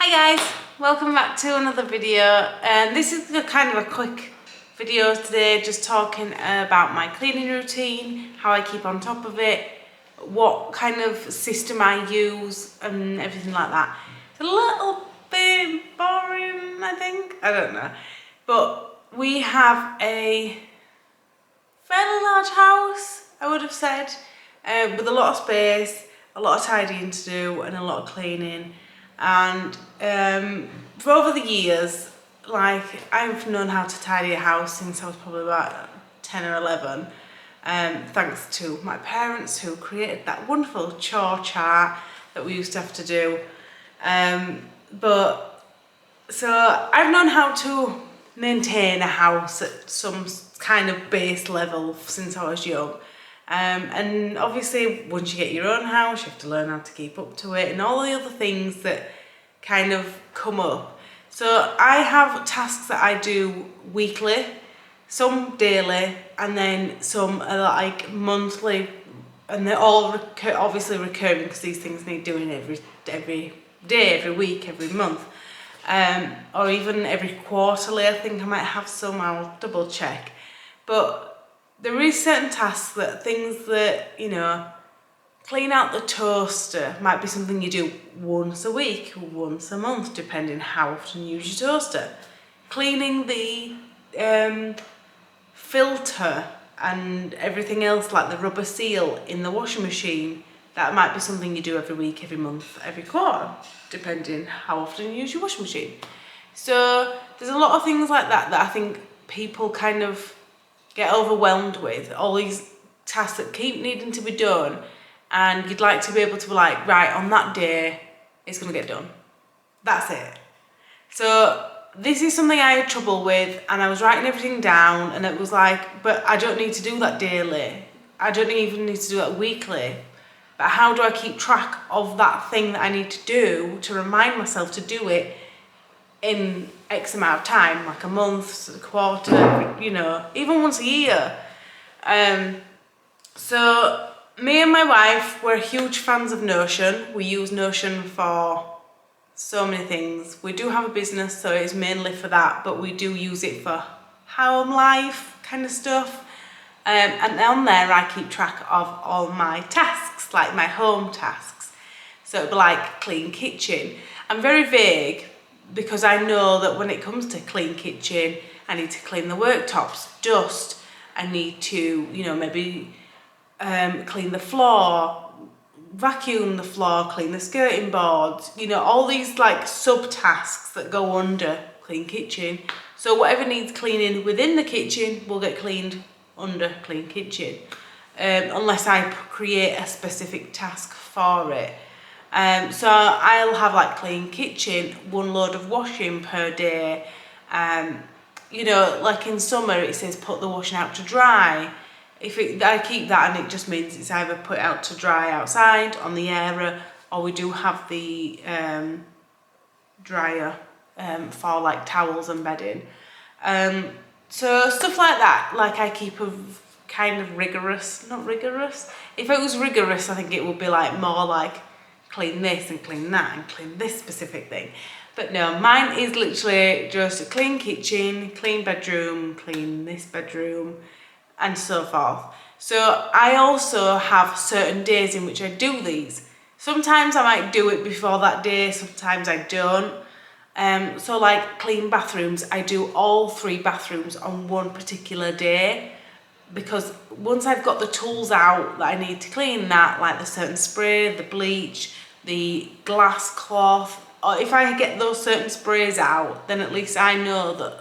Hi guys, welcome back to another video, and this is kind of a quick video today, just talking about my cleaning routine, how I keep on top of it, what kind of system I use and everything like that. It's a little bit boring, I think, I don't know, but we have a fairly large house, I would have said, with a lot of space, a lot of tidying to do and a lot of cleaning. And for over the years, like, I've known how to tidy a house since I was probably about 10 or 11, thanks to my parents who created that wonderful chore chart that we used to have to do. So I've known how to maintain a house at some kind of base level since I was young. And obviously once you get your own house, you have to learn how to keep up to it and all the other things that kind of come up. So I have tasks that I do weekly, some daily, and then some are like monthly, and they're all obviously recurring because these things need doing every day, every week, every month, or even every quarterly. I think I might have some, I'll double check. But there is certain tasks, that things that, you know, clean out the toaster might be something you do once a week, once a month, depending how often you use your toaster. Cleaning the filter and everything else, like the rubber seal in the washing machine, that might be something you do every week, every month, every quarter, depending how often you use your washing machine. So there's a lot of things like that I think people kind of get overwhelmed with, all these tasks that keep needing to be done, and you'd like to be able to be like, right, on that day it's going to get done, that's it. So this is something I had trouble with, and I was writing everything down, and it was like, but I don't need to do that daily, I don't even need to do that weekly, but how do I keep track of that thing that I need to do to remind myself to do it in X amount of time, like a month, a quarter, you know, even once a year. So me and my wife, we're huge fans of Notion. We use Notion for so many things. We do have a business, so it's mainly for that, but we do use it for home life kind of stuff. And on there I keep track of all my tasks, like my home tasks. So it'd be like clean kitchen. I'm very vague, because I know that when it comes to clean kitchen, I need to clean the worktops, dust, I need to, you know, maybe clean the floor, vacuum the floor, clean the skirting boards, you know, all these like subtasks that go under clean kitchen. So whatever needs cleaning within the kitchen will get cleaned under clean kitchen, unless I create a specific task for it. So I'll have like clean kitchen, one load of washing per day. You know, like in summer it says put the washing out to dry. I keep that, and it just means it's either put out to dry outside on the area, or we do have the dryer for like towels and bedding. So stuff like that, like I keep a kind of rigorous, not rigorous. If it was rigorous, I think it would be like more like clean this and clean that and clean this specific thing. But no, mine is literally just a clean kitchen, clean bedroom, clean this bedroom, and so forth. So I also have certain days in which I do these. Sometimes I might do it before that day, sometimes I don't. So like clean bathrooms, I do all 3 bathrooms on one particular day, because once I've got the tools out that I need to clean that, like the certain spray, the bleach, the glass cloth, or if I get those certain sprays out, then at least I know that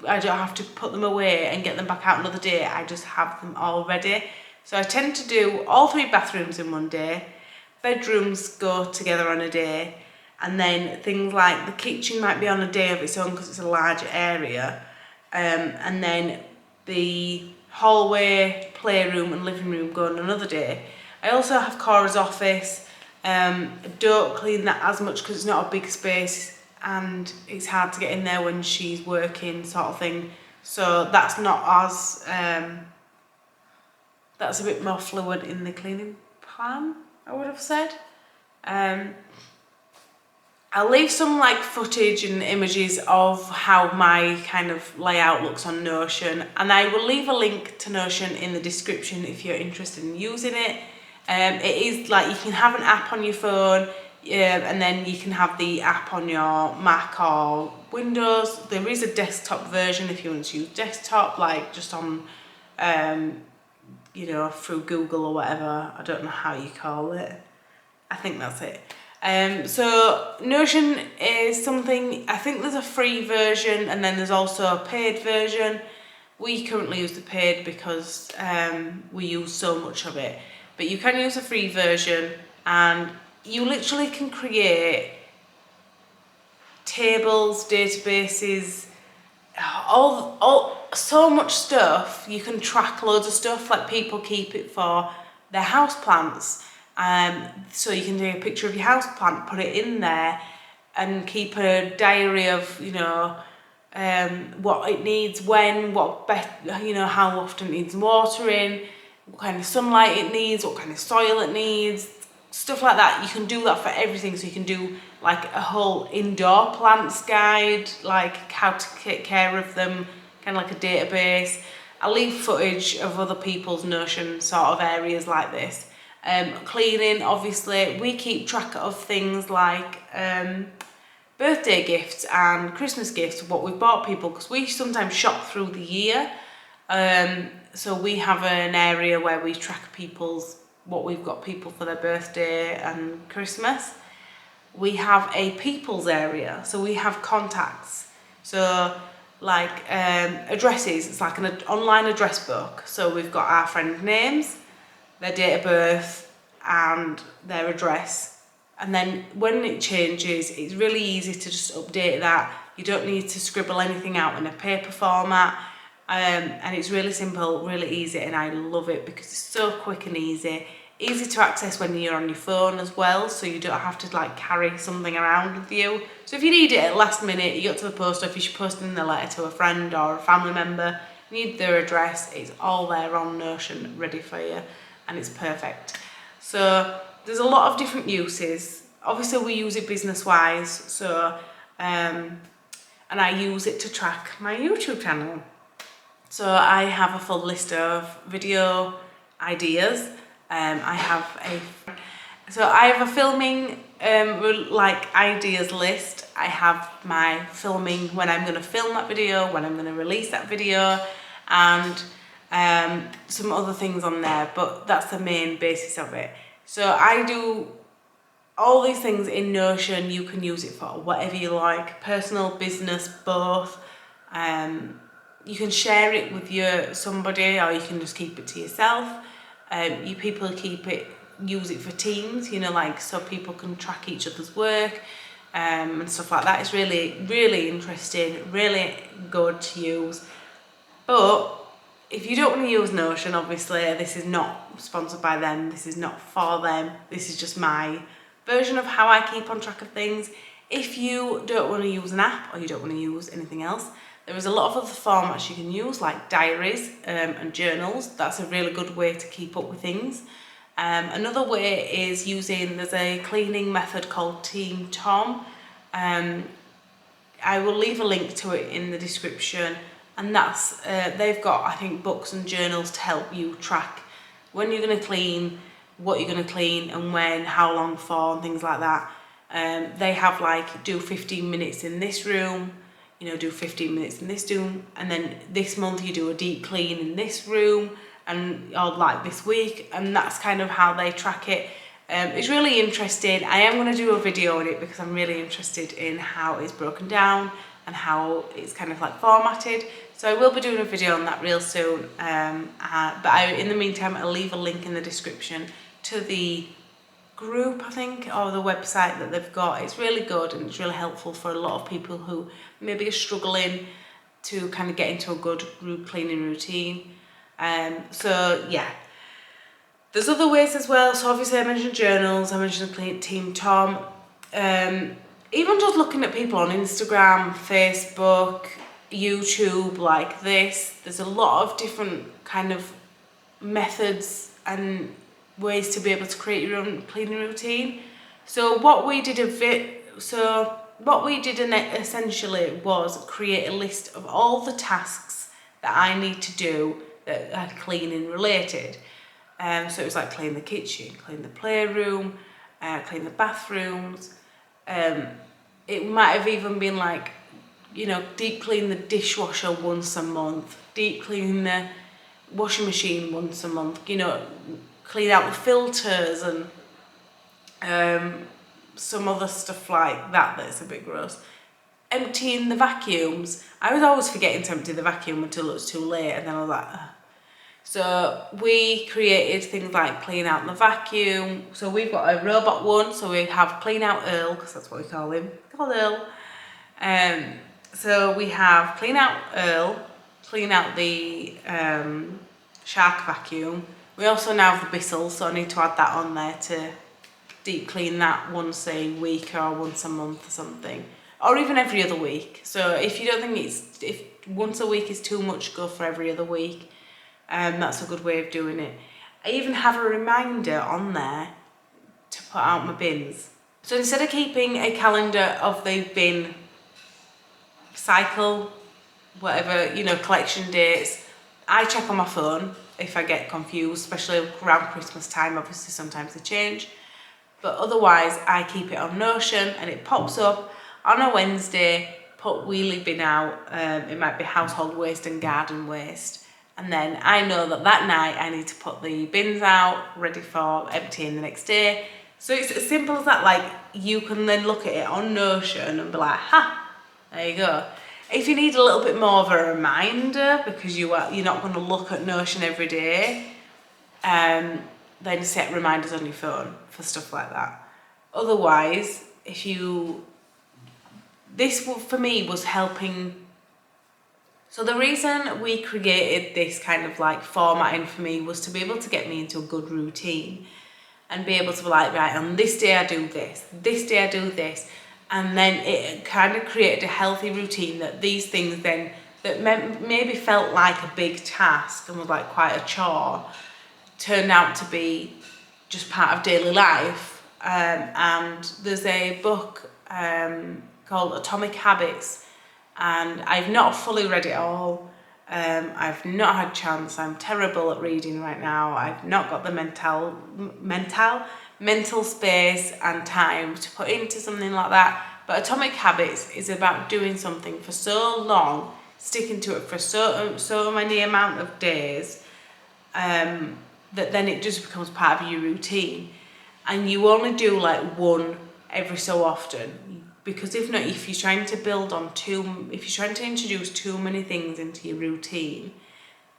I don't have to put them away and get them back out another day. I just have them all ready. So I tend to do all 3 bathrooms in one day. Bedrooms go together on a day. And then things like the kitchen might be on a day of its own because it's a large area. And then the hallway, playroom and living room go on another day. I also have Cora's office. Don't clean that as much because it's not a big space and it's hard to get in there when she's working, sort of thing. So that's not as, that's a bit more fluid in the cleaning plan, I would have said. I'll leave some like footage and images of how my kind of layout looks on Notion, and I will leave a link to Notion in the description if you're interested in using it. It is like you can have an app on your phone, and then you can have the app on your Mac or Windows. There is a desktop version if you want to use desktop, like just on, you know, through Google or whatever. I don't know how you call it. I think that's it. So Notion is something, I think there's a free version and then there's also a paid version. We currently use the paid because we use so much of it. But you can use a free version and you literally can create tables, databases, so much stuff. You can track loads of stuff, like people keep it for their houseplants. So you can take a picture of your houseplant, put it in there, and keep a diary of, you know, what it needs, when, you know, how often it needs watering, what kind of sunlight it needs, what kind of soil it needs, stuff like that. You can do that for everything. So you can do like a whole indoor plants guide, like how to take care of them, kind of like a database. I'll leave footage of other people's Notion sort of areas like this. Cleaning, obviously, we keep track of things like birthday gifts and Christmas gifts, what we've bought people, because we sometimes shop through the year. So we have an area where we track what we've got people for their birthday and Christmas. We have a people's area, so we have contacts. So like addresses, it's like an online address book. So we've got our friends' names, their date of birth and their address, and then when it changes it's really easy to just update that. You don't need to scribble anything out in a paper format, and it's really simple, really easy, and I love it because it's so quick and easy to access when you're on your phone as well, so you don't have to like carry something around with you. So if you need it at last minute, you got to the post office, you're posting the letter to a friend or a family member, you need their address, it's all there on Notion ready for you. And it's perfect. So there's a lot of different uses. Obviously we use it business wise, so and I use it to track my YouTube channel. So I have a full list of video ideas. I have a filming like ideas list. I have my filming when I'm going to film that video, when I'm going to release that video, and some other things on there, but that's the main basis of it. So I do all these things in Notion. You can use it for whatever you like, personal, business, both. You can share it with somebody, or you can just keep it to yourself. You people use it for teams, you know, like so people can track each other's work and stuff like that. It's really, really interesting, really good to use. But if you don't want to use Notion, obviously this is not sponsored by them, this is not for them, this is just my version of how I keep on track of things. If you don't want to use an app or you don't want to use anything else, there is a lot of other formats you can use, like diaries and journals. That's a really good way to keep up with things. Another way is there's a cleaning method called Team Tom. I will leave a link to it in the description. And that's, they've got, I think, books and journals to help you track when you're going to clean, what you're going to clean and when, how long for, and things like that. They have like, do 15 minutes in this room, you know, do 15 minutes in this room, and then this month you do a deep clean in this room, or like this week, and that's kind of how they track it. It's really interesting. I am going to do a video on it because I'm really interested in how it's broken down and how it's kind of like formatted. So I will be doing a video on that real soon. In the meantime, I'll leave a link in the description to the group, I think, or the website that they've got. It's really good and it's really helpful for a lot of people who maybe are struggling to kind of get into a good group cleaning routine. So yeah, there's other ways as well. So obviously I mentioned journals, I mentioned Team Tom. Even just looking at people on Instagram, Facebook, YouTube like this, there's a lot of different kind of methods and ways to be able to create your own cleaning routine. So what we did So what we did essentially was create a list of all the tasks that I need to do that are cleaning related. So it was like clean the kitchen, clean the playroom, clean the bathrooms. It might have even been like, you know, deep clean the dishwasher once a month, deep clean the washing machine once a month, you know, clean out the filters and some other stuff like that that's a bit gross. Emptying the vacuums. I was always forgetting to empty the vacuum until it was too late, and then I was like, ugh. So we created things like clean out the vacuum. So we've got a robot one, so we have Clean Out Earl, because that's what we call him, called Earl. So we have Clean Out Earl, clean out the shark vacuum. We also now have the Bissell, so I need to add that on there to deep clean that once a week or once a month or something, or even every other week. So if you don't think if once a week is too much, go for every other week. That's a good way of doing it. I even have a reminder on there to put out my bins. So instead of keeping a calendar of the bin cycle, whatever, you know, collection dates, I check on my phone if I get confused, especially around Christmas time. Obviously sometimes they change, but otherwise I keep it on Notion, and it pops up on a Wednesday, put wheelie bin out. It might be household waste and garden waste, and then I know that that night I need to put the bins out ready for emptying the next day. So it's as simple as that. Like, you can then look at it on Notion and be like, ha, there you go. If you need a little bit more of a reminder because you're not going to look at Notion every day, then set reminders on your phone for stuff like that. Otherwise, this for me was helping. So the reason we created this kind of like formatting for me was to be able to get me into a good routine and be able to be like, right, on this day I do this day I do this. And then it kind of created a healthy routine that these things then, that maybe felt like a big task and was like quite a chore, turned out to be just part of daily life. And there's a book called Atomic Habits, and I've not fully read it all. I've not had a chance. I'm terrible at reading right now. I've not got the mental space and time to put into something like that. But Atomic Habits is about doing something for so long, sticking to it for so many amount of days, that then it just becomes part of your routine, and you only do like one every so often. Because if not, if you're trying to introduce too many things into your routine,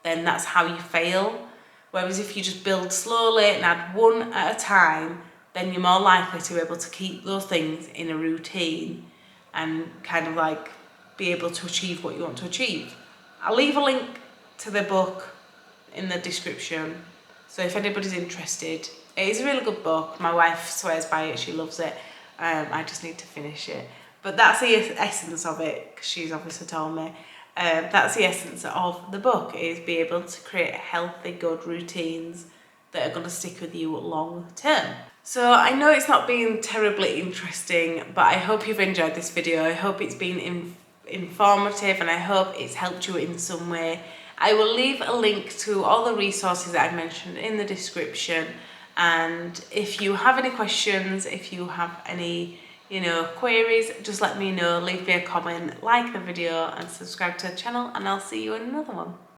then that's how you fail. Whereas if you just build slowly and add one at a time, then you're more likely to be able to keep those things in a routine and kind of like be able to achieve what you want to achieve. I'll leave a link to the book in the description, so if anybody's interested. It is a really good book. My wife swears by it, she loves it. I just need to finish it. But that's the essence of it, because she's obviously told me. That's the essence of the book, is be able to create healthy, good routines that are going to stick with you long term. So I know it's not been terribly interesting, but I hope you've enjoyed this video. I hope it's been informative, and I hope it's helped you in some way. I will leave a link to all the resources that I mentioned in the description. And if you have any questions, if you have any, queries, just let me know. Leave me a comment, like the video, and subscribe to the channel, and I'll see you in another one.